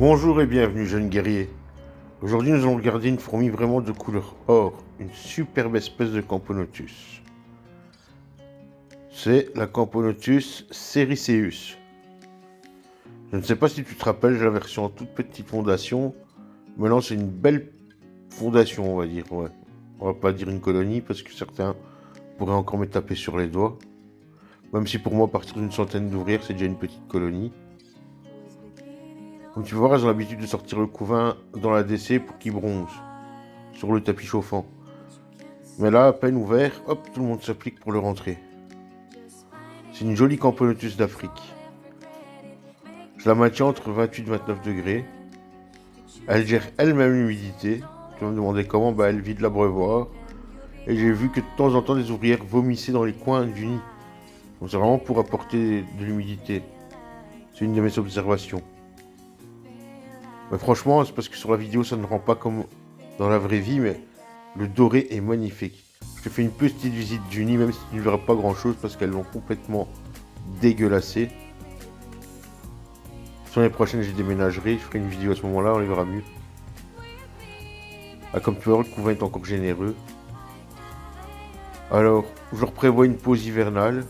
Bonjour et bienvenue jeunes guerriers. Aujourd'hui nous allons regarder une fourmi vraiment de couleur or, une superbe espèce de Camponotus. C'est la Camponotus sericeus. Je ne sais pas si tu te rappelles, j'ai la version en toute petite fondation. Maintenant c'est une belle fondation on va dire, ouais. On va pas dire une colonie parce que certains pourraient encore me taper sur les doigts. Même si pour moi à partir d'une centaine d'ouvrières c'est déjà une petite colonie. Comme tu peux voir, elles ont l'habitude de sortir le couvain dans la DC pour qu'il bronze, sur le tapis chauffant. Mais là, à peine ouvert, hop, tout le monde s'applique pour le rentrer. C'est une jolie Camponotus d'Afrique. Je la maintiens entre 28 et 29 degrés. Elle gère elle-même l'humidité. Tu vas me demander comment, elle vide l'abreuvoir. Et j'ai vu que de temps en temps, des ouvrières vomissaient dans les coins du nid. Donc c'est vraiment pour apporter de l'humidité. C'est une de mes observations. Mais franchement, c'est parce que sur la vidéo, ça ne rend pas comme dans la vraie vie, mais le doré est magnifique. Je te fais une petite visite du nid, même si tu ne verras pas grand chose, parce qu'elles l'ont complètement dégueulassé. Sur les prochaines, j'ai déménagerai, je ferai une vidéo à ce moment-là, on les verra mieux. Ah, comme tu vois, le couvain est encore généreux. Alors, je leur prévois une pause hivernale,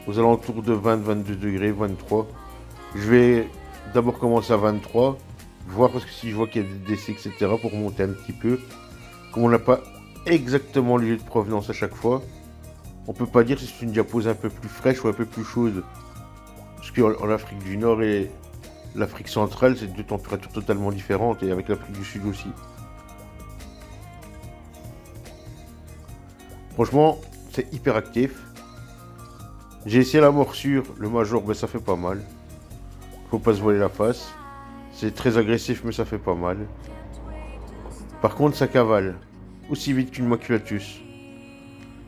aux alentours de 20-22 degrés, 23. Je vais d'abord commencer à 23. Voir parce que si je vois qu'il y a des décès, etc., pour monter un petit peu. Comme on n'a pas exactement le lieu de provenance à chaque fois, on peut pas dire si c'est une diapose un peu plus fraîche ou un peu plus chaude. Parce qu'en Afrique du Nord et l'Afrique centrale, c'est deux températures totalement différentes, et avec l'Afrique du Sud aussi. Franchement, c'est hyper actif. J'ai essayé la morsure, le major, ça fait pas mal. Faut pas se voiler la face. C'est très agressif, mais ça fait pas mal. Par contre, ça cavale. Aussi vite qu'une maculatus.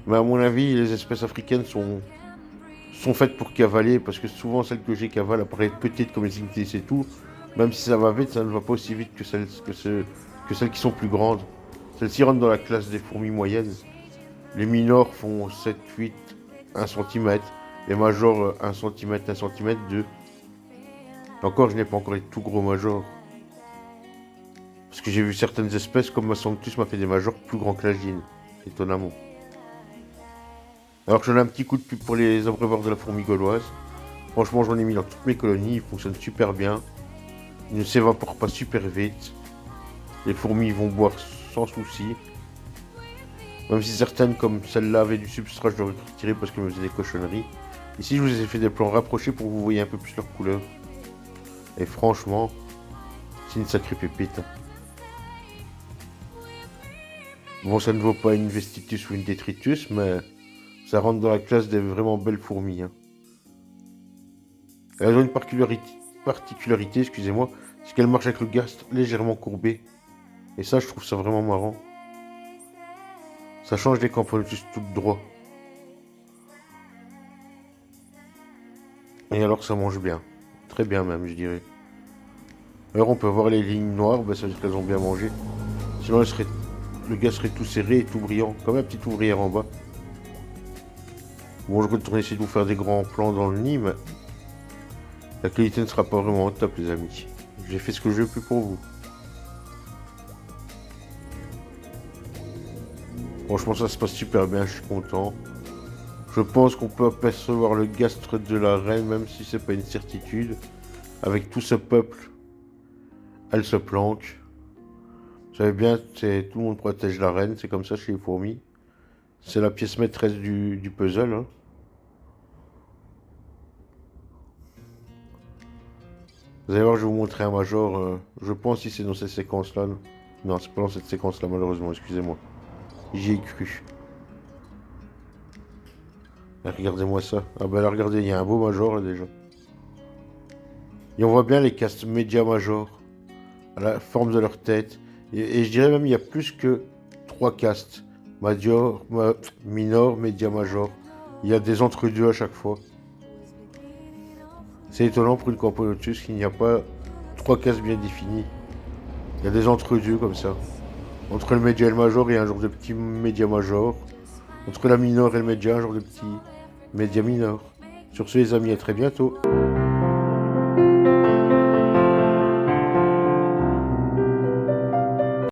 Mais à mon avis, les espèces africaines sont faites pour cavaler, parce que souvent celles que j'ai cavalent apparaissent petites comme les ignis et tout. Même si ça va vite, ça ne va pas aussi vite que celles qui sont plus grandes. Celles-ci rentrent dans la classe des fourmis moyennes. Les minors font 7, 8, 1 cm. Les majors 1 cm, 1 cm, 2. Encore, je n'ai pas encore les tout gros majors. Parce que j'ai vu certaines espèces, comme ma Sanctus m'a fait des majors plus grands que la gine. Étonnamment. Alors que j'en ai un petit coup de pub pour les abreuvoirs de la fourmi gauloise. Franchement, j'en ai mis dans toutes mes colonies, ils fonctionnent super bien. Ils ne s'évaporent pas super vite. Les fourmis vont boire sans souci. Même si certaines, comme celle-là, avaient du substrat, je devrais retirer parce qu'elles me faisaient des cochonneries. Ici, je vous ai fait des plans rapprochés pour que vous voyez un peu plus leur couleur. Et franchement, c'est une sacrée pépite. Bon, ça ne vaut pas une vestitus ou une détritus, mais ça rentre dans la classe des vraiment belles fourmis. Elles ont une particularité, excusez-moi, c'est qu'elles marchent avec le gastre légèrement courbé. Et ça, je trouve ça vraiment marrant. Ça change des Camponotus tout droit. Et alors, ça mange bien. Très bien même, je dirais. Alors, on peut voir les lignes noires, ça veut dire qu'elles ont bien mangé. Sinon, le gaz serait tout serré et tout brillant, comme la petite ouvrière en bas. Bon, je retourne essayer de vous faire des grands plans dans le nid, mais la qualité ne sera pas vraiment au top, les amis. J'ai fait ce que je peux pour vous. Franchement, ça se passe super bien, je suis content. Je pense qu'on peut apercevoir le gastre de la reine, même si c'est pas une certitude. Avec tout ce peuple, elle se planque. Vous savez bien, tout le monde protège la reine, c'est comme ça chez les fourmis. C'est la pièce maîtresse du puzzle. Vous allez voir, je vais vous montrer un major. Je pense si c'est dans cette séquence-là. Non, c'est pas dans cette séquence-là, malheureusement, excusez-moi. J'y ai cru. Regardez-moi ça. Ah là, regardez, il y a un beau major là déjà. Et on voit bien les castes média major à la forme de leur tête. Et je dirais même il y a plus que 3 castes. Major, minor, média, major. Il y a des entre-deux à chaque fois. C'est étonnant pour une Camponotus qu'il n'y a pas 3 castes bien définies. Il y a des entre-deux comme ça. Entre le média et le major, il y a un genre de petit média major. Entre la minor et le média, un genre de petit média minor. Sur ce les amis, à très bientôt.